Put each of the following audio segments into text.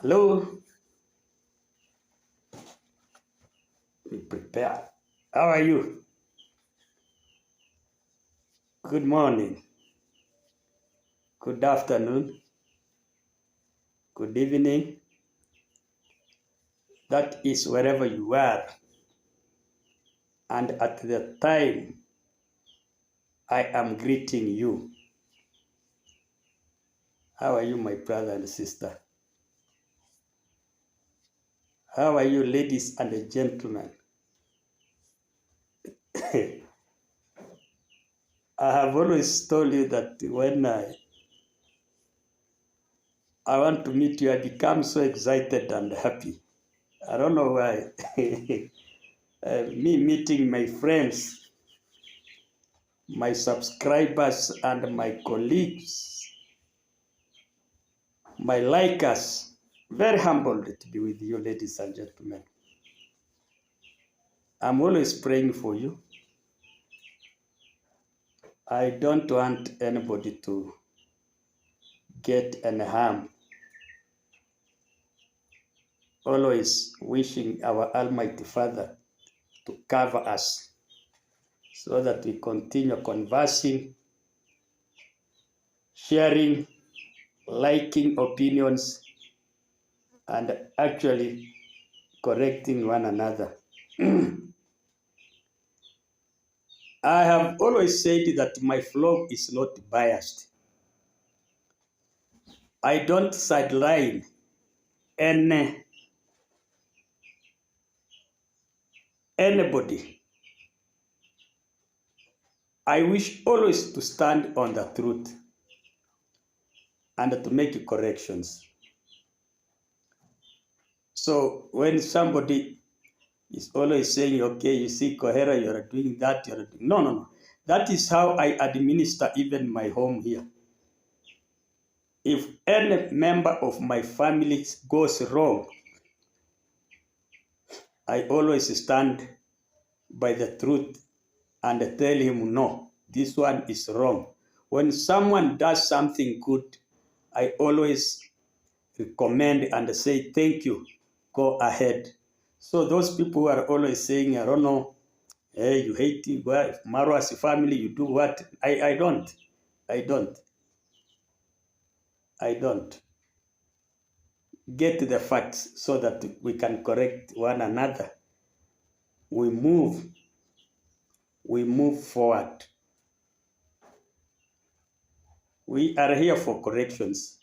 Hello, be prepared. How are you? Good morning, good afternoon, good evening. That is wherever you are. And at the time, I am greeting you. How are you, my brother and sister? How are you, ladies and gentlemen? I have always told you that when I want to meet you, I become so excited and happy. I don't know why. Me meeting my friends, my subscribers, and my colleagues, my likers, very humbled to be with you, ladies and gentlemen. I'm always praying for you. I don't want anybody to get any harm. Always wishing our Almighty Father to cover us so that we continue conversing, sharing, liking opinions, and actually correcting one another. I have always said that my vlog is not biased. I don't sideline anybody. I wish always to stand on the truth and to make corrections. So when somebody is always saying, okay, you see, Kohera, you're doing that, you're doing... No. That is how I administer even my home here. If any member of my family goes wrong, I always stand by the truth and tell him, no, this one is wrong. When someone does something good, I always recommend and say, thank you, go ahead. So those people who are always saying, I don't know, hey, you hate it, well, Marwa's family, you do what? I don't. Get the facts so that we can correct one another. We move forward. We are here for corrections.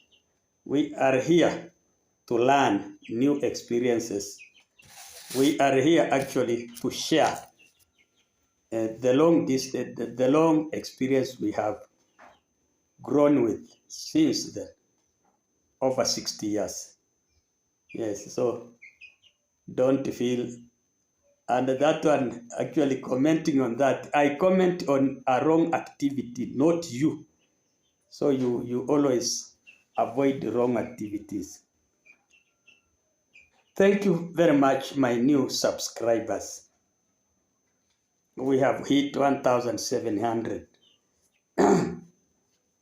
We are here to learn new experiences. We are here actually to share the long experience we have grown with since the over 60 years. Yes, so don't feel. And that one, actually commenting on that, I comment on a wrong activity, not you. So you always avoid wrong activities. Thank you very much, my new subscribers. We have hit 1,700.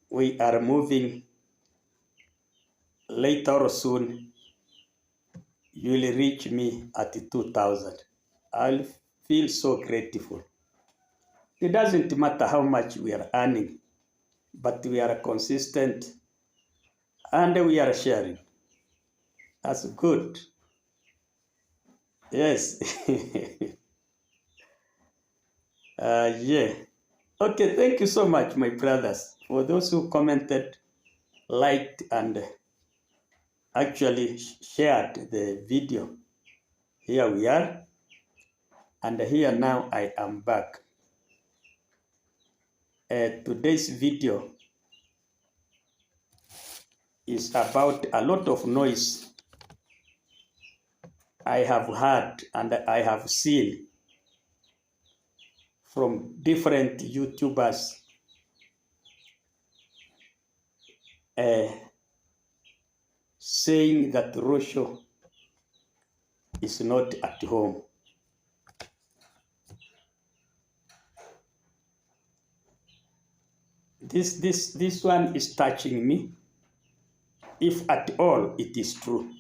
We are moving later or soon. You will reach me at 2,000. I'll feel so grateful. It doesn't matter how much we are earning, but we are consistent and we are sharing. That's good. Yes. Yeah. Okay, thank you so much, my brothers, for those who commented, liked, and actually shared the video. Here we are. And here now I am back. Today's video is about a lot of noise I have heard and I have seen from different YouTubers saying that Rosho is not at home. This one is touching me, if at all it is true.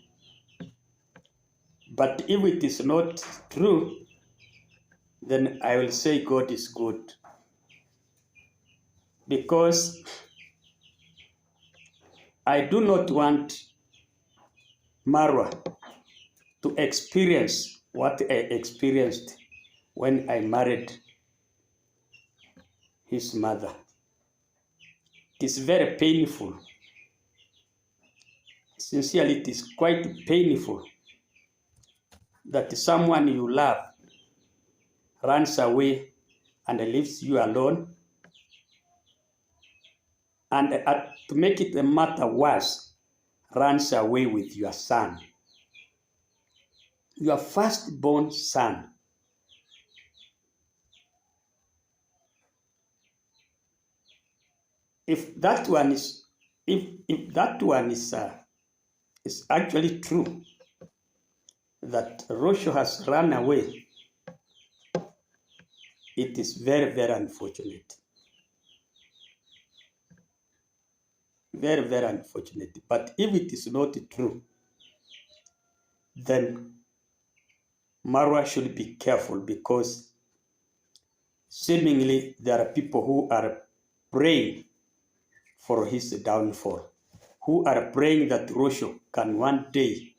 But if it is not true, then I will say God is good. Because I do not want Marwa to experience what I experienced when I married his mother. It is very painful. Sincerely, it is quite painful that someone you love runs away and leaves you alone. And to make it a matter worse, runs away with your son, your firstborn son. If that one is, if that one is actually true, that Rosho has run away, it is very, very unfortunate. Very, very unfortunate. But if it is not true, then Marwa should be careful, because seemingly there are people who are praying for his downfall, who are praying that Rosho can one day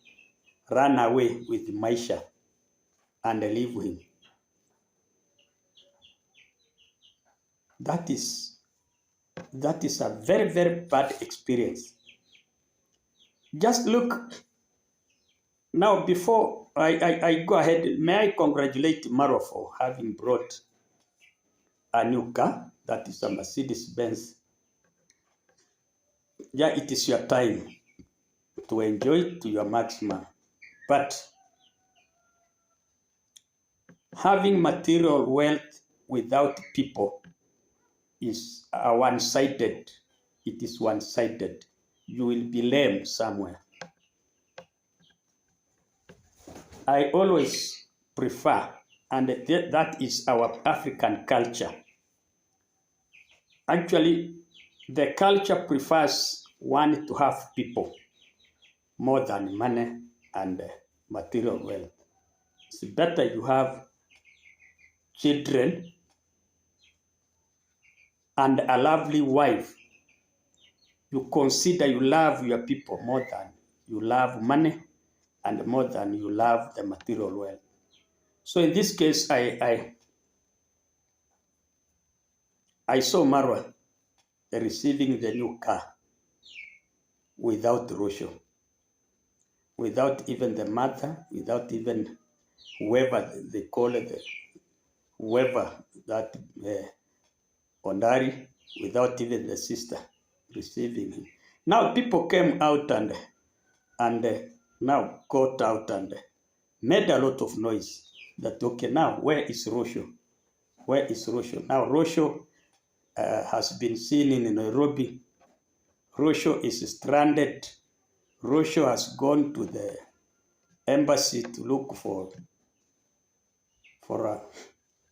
run away with Maisha and leave him. That is a very, very bad experience. Just look, now before I go ahead, may I congratulate Marwa for having brought a new car, that is a Mercedes-Benz. Yeah, it is your time to enjoy it to your maximum. But having material wealth without people is one-sided. It is one-sided. You will be lame somewhere. I always prefer, and that is our African culture. Actually, the culture prefers one to have people more than money and material wealth. It's better you have children and a lovely wife. You consider you love your people more than you love money and more than you love the material wealth. So in this case, I saw Marwa receiving the new car without Rosho, without even the mother, without even whoever they call it, whoever that Ondari, without even the sister receiving him. Now people came out and now got out and made a lot of noise that, okay, now where is Rosho? Where is Rosho? Now Rosho has been seen in Nairobi. Rosho is stranded. Rosho has gone to the embassy to look for a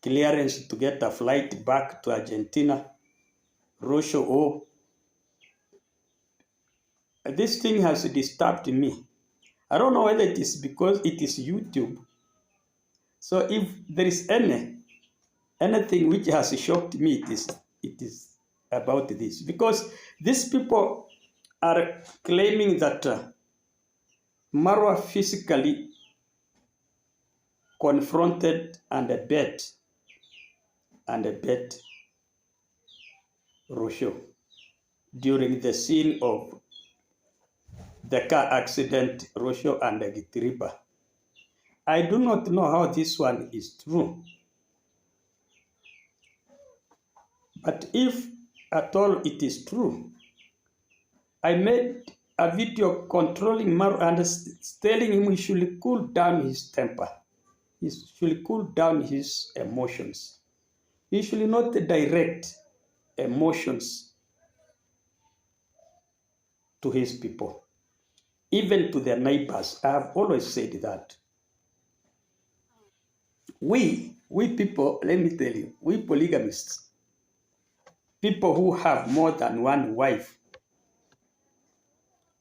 clearance to get a flight back to Argentina. Rosho, oh, this thing has disturbed me. I don't know whether it is because it is YouTube. So if there is anything which has shocked me, it is about this. Because these people are claiming that Marwa physically confronted and bet Rosho during the scene of the car accident, Rosho and Gitriba. I do not know how this one is true. But if at all it is true, I made a video controlling Marwa and telling him he should cool down his temper. He should cool down his emotions. He should not direct emotions to his people, even to their neighbors. I have always said that. We people, let me tell you, we polygamists, people who have more than one wife,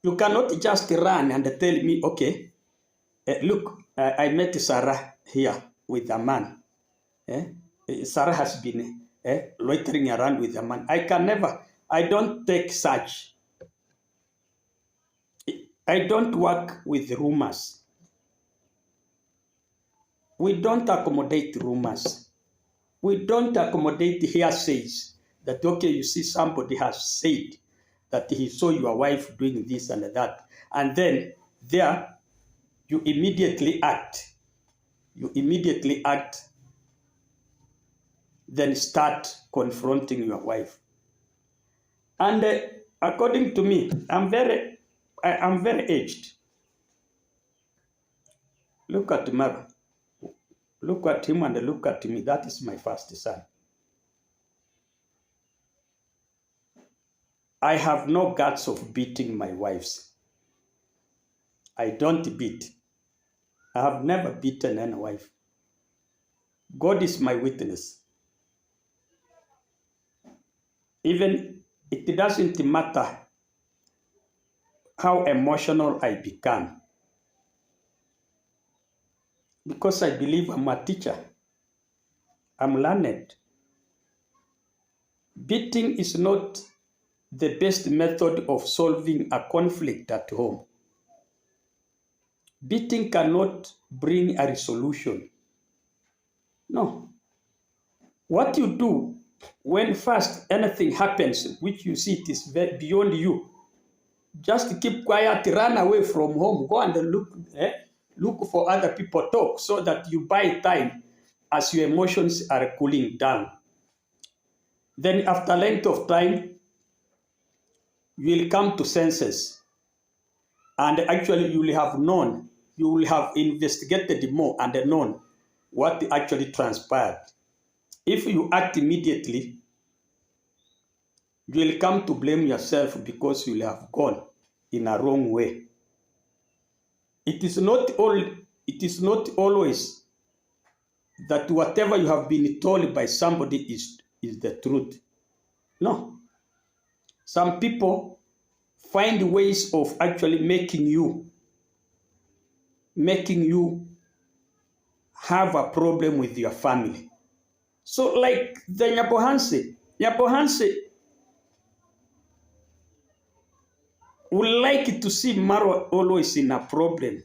you cannot just run and tell me, okay, look, I met Sarah here with a man. Sarah has been loitering around with a man. I don't take such. I don't work with rumors. We don't accommodate rumors. We don't accommodate hearsays that, okay, you see somebody has said that he saw your wife doing this and that. And then there, you immediately act. You immediately act, then start confronting your wife. And according to me, I'm very aged. Look at Mara. Look at him and look at me. That is my first son. I have no guts of beating my wives. I don't beat. I have never beaten any wife. God is my witness. Even it doesn't matter how emotional I become, because I believe I'm a teacher. I'm learned. Beating is not the best method of solving a conflict at home. Beating cannot bring a resolution. No. What you do when first anything happens, which you see it is beyond you, just keep quiet, run away from home, go and look for other people, talk, so that you buy time as your emotions are cooling down. Then after length of time, you will come to senses. And actually you will have known, you will have investigated more and known what actually transpired. If you act immediately, you will come to blame yourself because you will have gone in a wrong way. It is not always that whatever you have been told by somebody is the truth. No. Some people find ways of actually making you have a problem with your family. So like the Nyabohanse would like to see Maro always in a problem.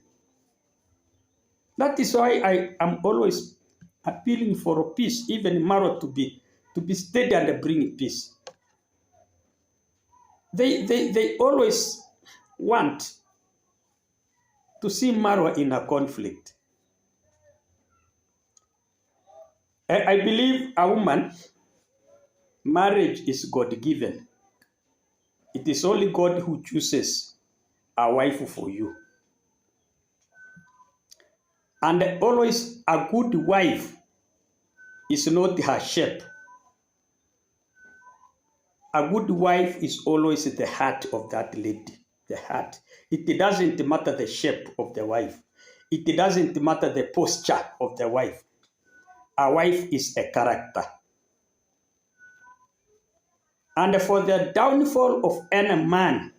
That is why I am always appealing for peace, even Maro to be steady and bring peace. They always want to see Maro in a conflict. I believe a woman, marriage is God-given. It is only God who chooses a wife for you. And always a good wife is not her shape. A good wife is always the heart of that lady, the heart. It doesn't matter the shape of the wife. It doesn't matter the posture of the wife. A wife is a character. And for the downfall of any man,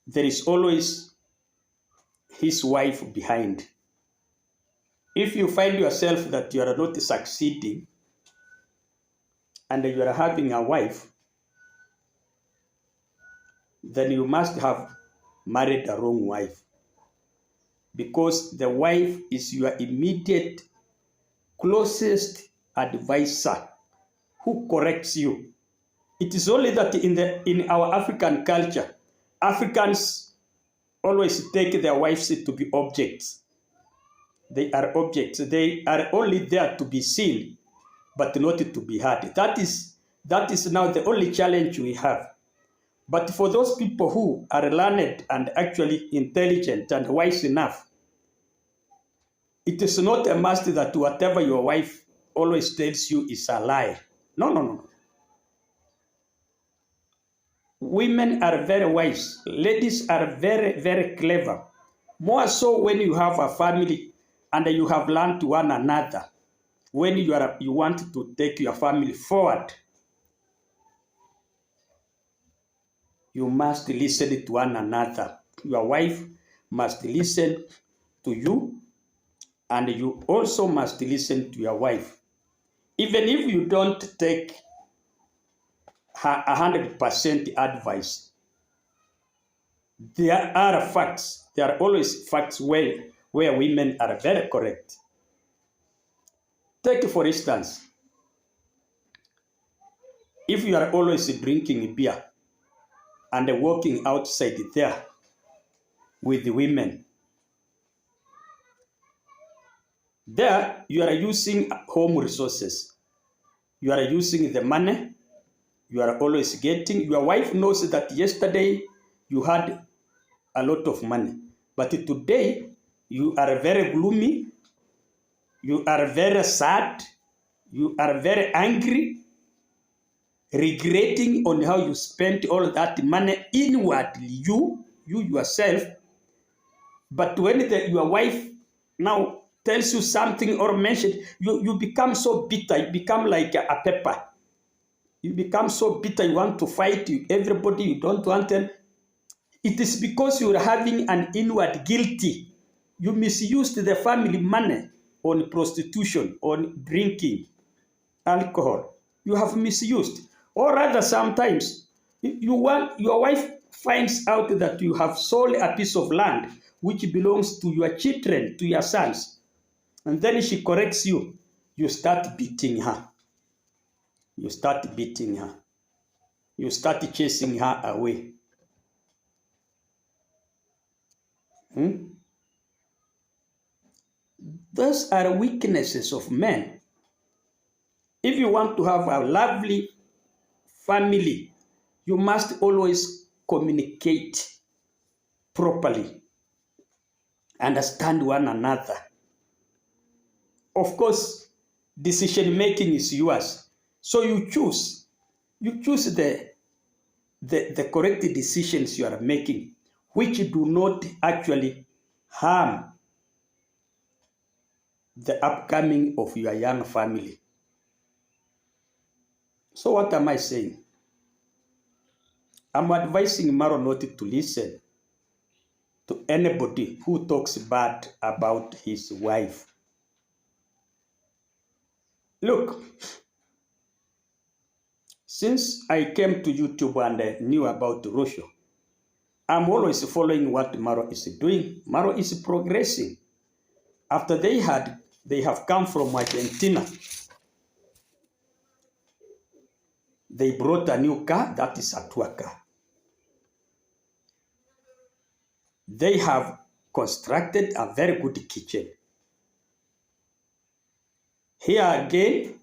there is always his wife behind. If you find yourself that you are not succeeding and you are having a wife, then you must have married a wrong wife. Because the wife is your immediate, closest advisor who corrects you. It is only that in our African culture, Africans always take their wives to be objects. They are objects. They are only there to be seen, but not to be heard. That is now the only challenge we have. But for those people who are learned and actually intelligent and wise enough, it is not a must that whatever your wife always tells you is a lie. No. Women are very wise. Ladies are very, very clever. More so when you have a family and you have learned one another. When you want to take your family forward, You must listen to one another. Your wife must listen to you, and you also must listen to your wife. Even if you don't take her 100% advice, there are facts. There are always facts where women are very correct. Take, for instance, if you are always drinking beer and walking outside there with the women, there you are using home resources. You are using the money. You are always getting. Your wife knows that yesterday you had a lot of money, but today you are very gloomy. You are very sad. You are very angry, regretting on how you spent all that money inwardly, you yourself. But when your wife now tells you something or mentions, you become so bitter. You become like a pepper. You become so bitter. You want to fight everybody. You don't want them. It is because you are having an inward guilty. You misused the family money on prostitution, on drinking, alcohol. You have misused. Or rather, sometimes your wife finds out that you have sold a piece of land which belongs to your children, to your sons. And then she corrects you. You start beating her. You start beating her. You start chasing her away. Those are weaknesses of men. If you want to have a lovely family, you must always communicate properly, understand one another. Of course, decision making is yours. So you choose the correct decisions you are making, which do not actually harm the upcoming of your young family. So what am I saying? I'm advising Maro not to listen to anybody who talks bad about his wife. Look, since I came to YouTube and knew about Russia, I'm always following what Maro is doing. Maro is progressing. After they have come from Argentina, they brought a new car, that is a tour car. They have constructed a very good kitchen. Here again,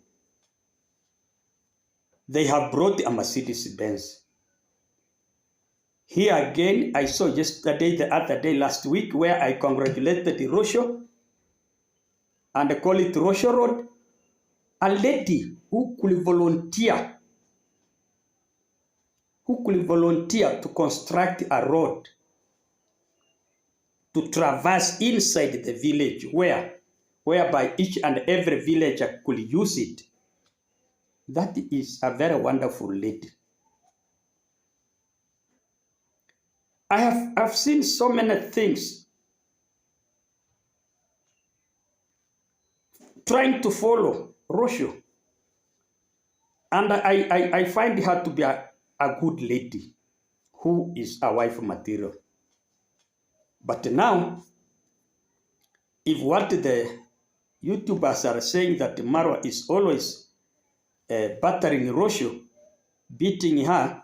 they have brought a Mercedes Benz. Here again, I saw yesterday, the other day, last week, where I congratulated Russia and call it Russia Road, a lady who could volunteer to construct a road to traverse inside the village whereby each and every villager could use it. That is a very wonderful lady. I've seen so many things trying to follow Russia. And I find her to be a good lady who is a wife material. But now, if what the YouTubers are saying that Maro is always battering Russia, beating her,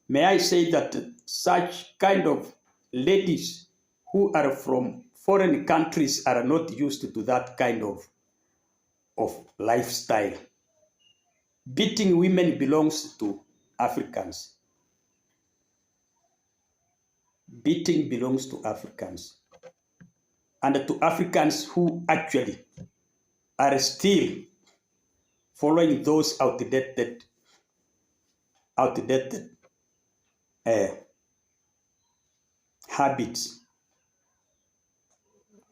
may I say that such kind of ladies who are from foreign countries are not used to that kind of lifestyle. Beating women belongs to Africans. Beating belongs to Africans. And to Africans who actually are still following those outdated habits.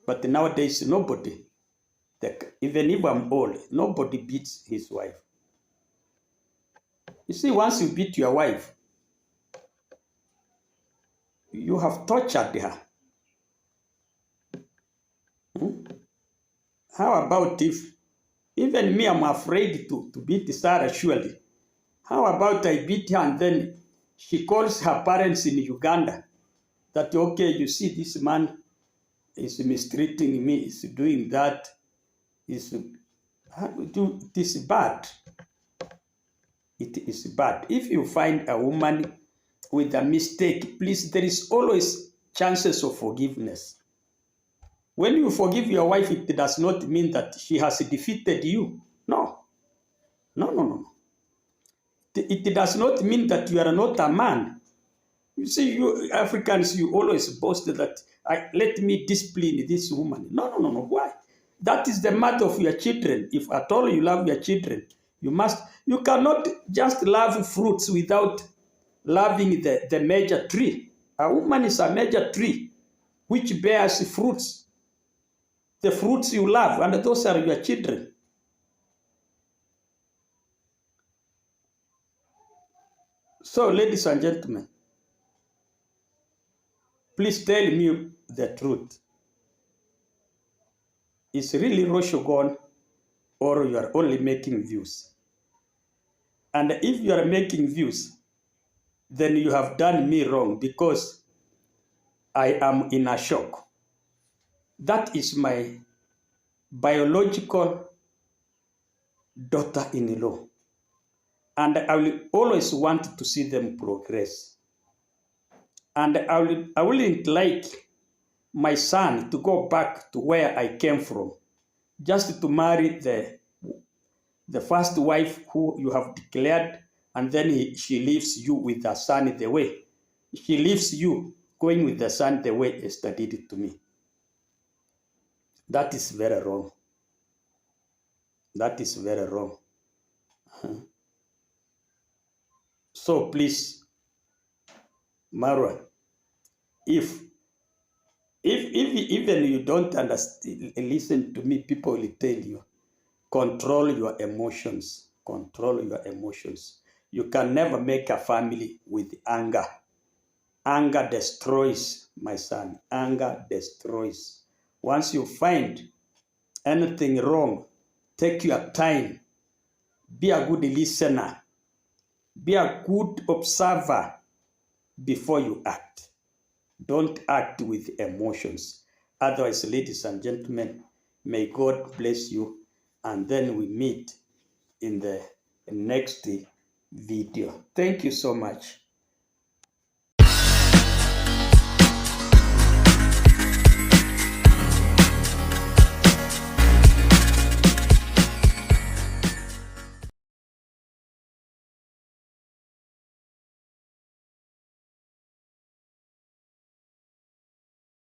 But nowadays, nobody, even if I'm old, nobody beats his wife. You see, once you beat your wife, you have tortured her. How about if, even me, I'm afraid to beat Sarah, surely. How about I beat her and then she calls her parents in Uganda that, okay, you see, this man is mistreating me, is doing that, it is bad. It is bad. If you find a woman with a mistake, please, there is always chances of forgiveness. When you forgive your wife, it does not mean that she has defeated you. No. No, no, no. It does not mean that you are not a man. You see, you Africans, you always boast that, let me discipline this woman. No, no, no, no. Why? That is the matter of your children. If at all you love your children, you cannot just love fruits without loving the major tree. A woman is a major tree which bears fruits. The fruits you love, and those are your children. So, ladies and gentlemen, please tell me the truth. Is really Roshogon, or you are only making views? And if you are making views, then you have done me wrong, because I am in a shock. That is my biological daughter-in-law. And I will always want to see them progress. And I wouldn't like my son to go back to where I came from, just to marry the first wife who you have declared, and then she leaves you with the son the way. She leaves you going with the son the way Esther did it to me. That is very wrong. That is very wrong. So please, Marwa, if even you don't understand, listen to me, people will tell you, control your emotions. Control your emotions. You can never make a family with anger. Anger destroys, my son. Anger destroys. Once you find anything wrong, take your time. Be a good listener. Be a good observer before you act. Don't act with emotions. Otherwise, ladies and gentlemen, may God bless you. And then we meet in the next video. Thank you so much.